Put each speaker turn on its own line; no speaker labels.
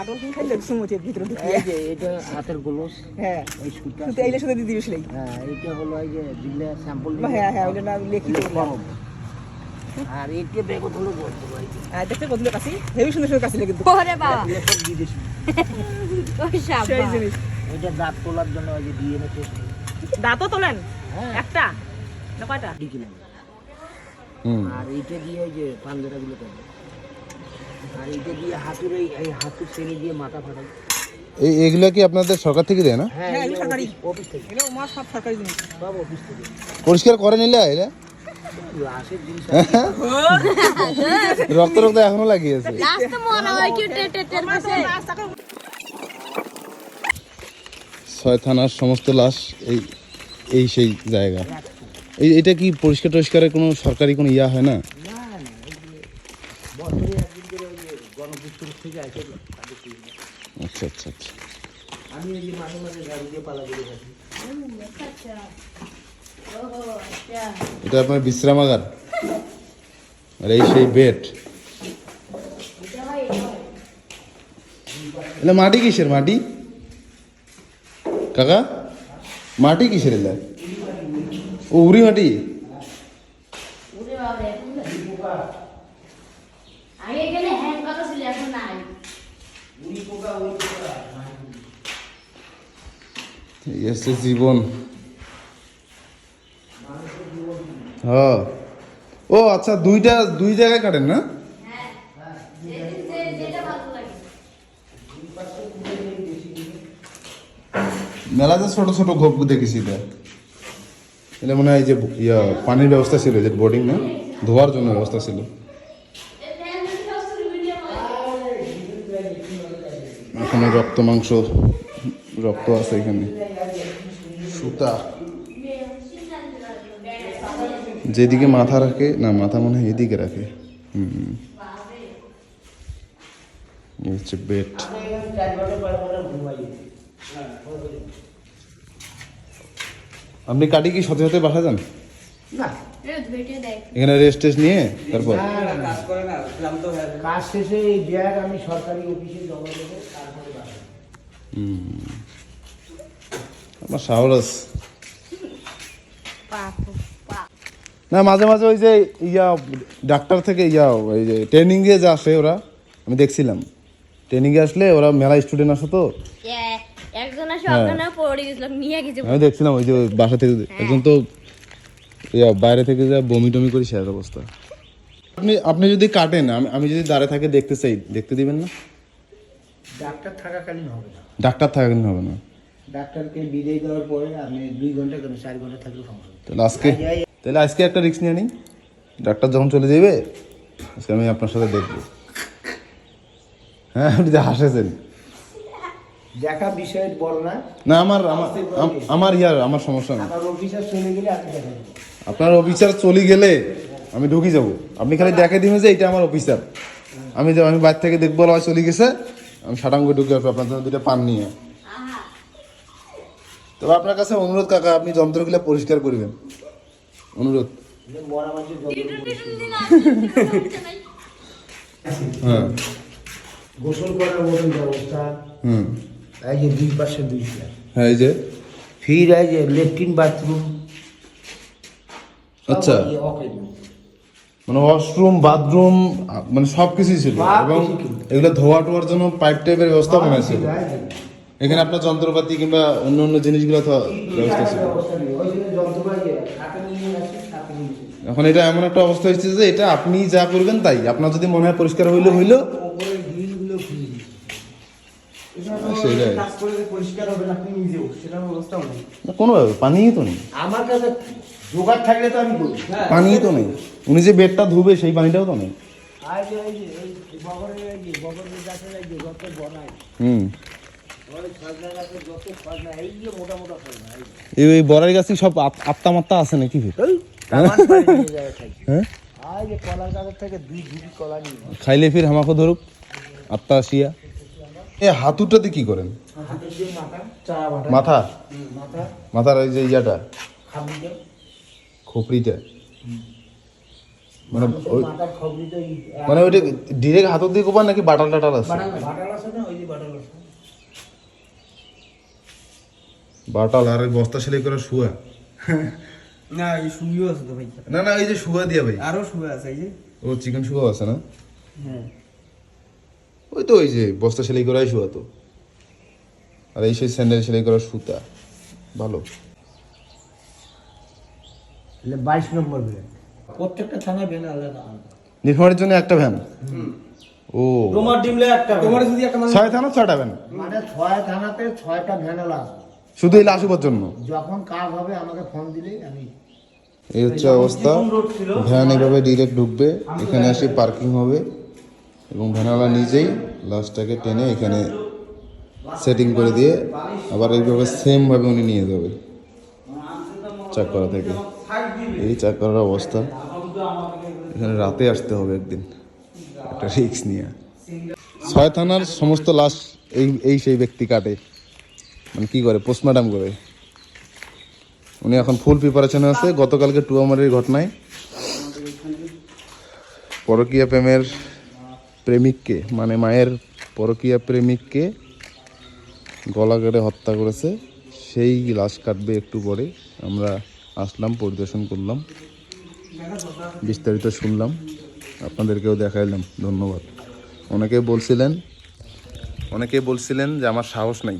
আটল কিন খাইলে সুমতির ভিতরে ঢুকে
এই যে এটা হাতের গোলস।
হ্যাঁ
এই সুতা
তুই এইলে সাথে দিবি সেলাই।
হ্যাঁ এইটা হলো এই যে দিলে স্যাম্পল
হ্যাঁ হ্যাঁ ওইটা না লিখি
কম। আর এইটা ব্যাগ হলো বলতে ভাই।
আর দেখতে বদলে কাছি হেভি সুন্দর সুন্দর কাছি কিন্তু
ওরে বাবা
সব বিদেশি।
ওই সাবা
সেই জিনিস
এটা দাঁত তোলার জন্য ওই যে ডিএনএ টেস্ট।
দাঁতও তোলেন
হ্যাঁ
একটা না কয়টা
ডিকিলে। আর এইটা দিয়ে ওই যে পাঞ্জরাগুলো করে। আর এইটা দিয়ে হাতুড়ে এই হাতুর শ্রেণী দিয়ে মাথা ফাটাই।
এইগুলো কি আপনাদের সরকার থেকে দেয় না?
হ্যাঁ এগুলো সরকারি
অফিস থেকে।
এগুলো আমার সব সরকারি জিনিস
সব অফিস থেকে।
পরিষ্কার করে নিলে এরা
লাশের জিনিস
রক্ত রক্ত এখনো লাগিয়েছে।
লাস্ট তো মনে হয় কি টেটের কাছে
6 থানার সমস্ত লাশ এই এই সেই জায়গা। এটা কি পরিষ্কার টরিষ্কারের কোনো সরকারি কোনো ইয়া হয় না?
না না এই যে বছরে একদিন করে ওই যে গণপুষ্কর থেকে আসে তাদের কি।
আচ্ছা আচ্ছা আচ্ছা।
আমি এই যে মাঝে মাঝে গাড়ি দিয়ে পালা করে থাকি।
এটা আপনার বিশ্রামাগার আর এই সেই বেড। এটা মাটি কিসের মাটি কাকা? মাটি কিসের এলা? ও উড়ি মাটি।
আগে গেলে হ্যাং কথা ছিল এখন নাই
এই হচ্ছে জীবন। হ্যাঁ ও আচ্ছা দুই জায়গায় কাটেন না? মেলাতে ছোট ছোট ঘোপ দেখেছি এটা। এটা মনে হয় এই যে ইয়া পানির ব্যবস্থা ছিল, যে বোর্ডিং না ধোয়ার জন্য ব্যবস্থা ছিল। এখানে রক্ত মাংস রক্ত আছে এখানে। সুতা যেদিকে মাথা রাখে না, মাথা মনে হয় এদিকে রাখে। এই হচ্ছে বেড। আপনি কাটি কি সাথে সাথে বাসা যান?
না
এখানে রেস্ট টেস্ট নিয়ে তারপর
কাজ শেষে এই ব্যাগ আমি সরকারি অফিসে জমা দেবো, তারপরে বাসায়।
আমার সাহস না। মাঝে মাঝে ওই যে ইয়া ডাক্তার থেকে ইয়া ওই যে ট্রেনিং এ যে আসে ওরা, আমি দেখছিলাম ট্রেনিং এ আসলে ওরা মেলা স্টুডেন্ট আসে তো
একজন আসে অজ্ঞান পড়ে গেছিলাম নিয়ে গেছে।
আমি দেখছিলাম ওই যে বাসা থেকে একজন তো ইয়া বাইরে থেকে যা বমি টমি করে শেষ অবস্থা। আপনি যদি কাটেন, আমি যদি দাঁড়িয়ে থাকে দেখতে চাই, দেখতে দিবেন না?
ডাক্তার থাকাকালীন হবে না।
ডাক্তার থাকাকালীন হবে না?
ডাক্তারকে বিদায় দেওয়ার পরে আপনি 2 ঘন্টা কেন 4 ঘন্টা থাকলেও সমস্যা।
তাহলে আজকে একটা রিস্ক নিয়ে নিই। ডাক্তার যখন চলে যাবে আজকে আমি আপনার সাথে দেখবো। হ্যাঁ আপনি যে হাসেছেন।
দেখা বিষয় বড় না।
না আমার সমস্যা নেই।
আমার অফিসার চলে গেলে আপনি দেখেন।
আপনার অফিসার চলে গেলে আমি ঢুকে যাব। আপনি খালি দেখে দিবেন যে এটা আমার অফিসার। আমি বাইরে থেকে দেখবো হয় চলে গেছে, আমি সাটাঙ্গ ঢুকে আসবো আপনার জন্য 2টা পান নিয়ে। তবে আপনার কাছে অনুরোধ কাকা, আপনি যন্ত্রগুলো পরিষ্কার করবেন, অনুরোধ। হ্যাঁ
গোসল করার মতন ব্যবস্থা। এই যে 2 পাশে 2 চেয়ার।
হ্যাঁ এই যে
ফির এই যে ল্যাট্রিন বাথরুম।
আচ্ছা মানে ওয়াশরুম বাথরুম মানে সব কিছুই ছিল, এবং এগুলো ধোয়া টোয়ার জন্য পাইপ টাইপের ব্যবস্থা মনে আছে। এখানে আপনার যন্ত্রপাতি কিংবা অন্য অন্য জিনিসগুলো তো ব্যবস্থা ছিল। এখন এটা এমন একটা অবস্থা হচ্ছে যে এটা আপনি যা করবেন তাই, আপনার যদি মনে হয় পরিষ্কার হইলো সেটাই কোনো ব্যাপার। পানিই তো নেই
আমার কাছে, জোগাড় থাকলে তো আমি বলি।
পানিই তো নেই। উনি যে বেডটা ধুবে সেই পানিটাও তো নেই। এই বড়াই গাছে সব আত্মা মাত্তা আছে নাকি? খাইলে ফির হামাকে ধরুক আত্মা আসিয়া। এই হাতুটাতে কি করেন? মাথার এই যে ইয়াটা খোপড়িটা মানে ওই
মাথার খবরি তো
মানে ওইটা ডিরেক্ট হাতের দিয়ে কোপান নাকি বাটাল টাটাল আছে?
বাটাল আছে না, ওই যে বাটাল আছে।
বাটাল আর ওই বস্তা সেলাই করা শুয়া?
না এই শুইও আছে তো ভাই,
না না, এই যে শুয়া দিয়া ভাই,
আরো শুয়ে আছে এই যে।
ও চিকেন শুয়া আছে না?
হ্যাঁ
ওই তো ওই যে বস্তা সেলাই করাই শুয়া তো, আর এই সেই স্যান্ডেল সেলাই করা সুতা। ভালো।
22 নম্বর ব্র্যান্ড। প্রত্যেকটা থানায় ভ্যান আলাদা।
নীলফামারীর জন্য একটা ভ্যান? ও
তোমার ডিমলে একটা, তোমার যদি একটা মানে
6 থানা 6টা ভ্যান,
মানে 6 থানাতে 6টা ভ্যান আলাদা।
শুধু এই লাশ উপার জন্য?
যখন কাজ হবে আমাকে ফোন দিলেই আমি।
এই হচ্ছে অবস্থা। ভ্যান এভাবে ডিরেক্ট ঢুকবে, এখানে এসে পার্কিং হবে এবং ভ্যানওয়ালা নিজেই লাশটাকে টেনে এখানে সেটিং করে দিয়ে আবার এইভাবে সেমভাবে উনি নিয়ে যাবে চাকরা থেকে। এই চাকরার অবস্থা। এখানে রাতে আসতে হবে একদিন, একটা রিস্ক নিয়ে। 6 থানার সমস্ত লাশ এই সেই ব্যক্তি কাটে, মানে কি করে, পোস্টমর্টম করে। উনি এখন ফুল প্রিপারেশনে আছে। গতকালকে টুয়ামারির ঘটনায় পরকীয়া প্রেমের প্রেমিককে, মানে মায়ের পরকীয়া প্রেমিককে গলা কেটে হত্যা করেছে, সেই লাশ কাটবে একটু পরে। আমরা আসলাম, পরিদর্শন করলাম, বিস্তারিত শুনলাম, আপনাদেরকেও দেখাইলাম। ধন্যবাদ। অনেকেই বলছিলেন যে আমার সাহস নাই,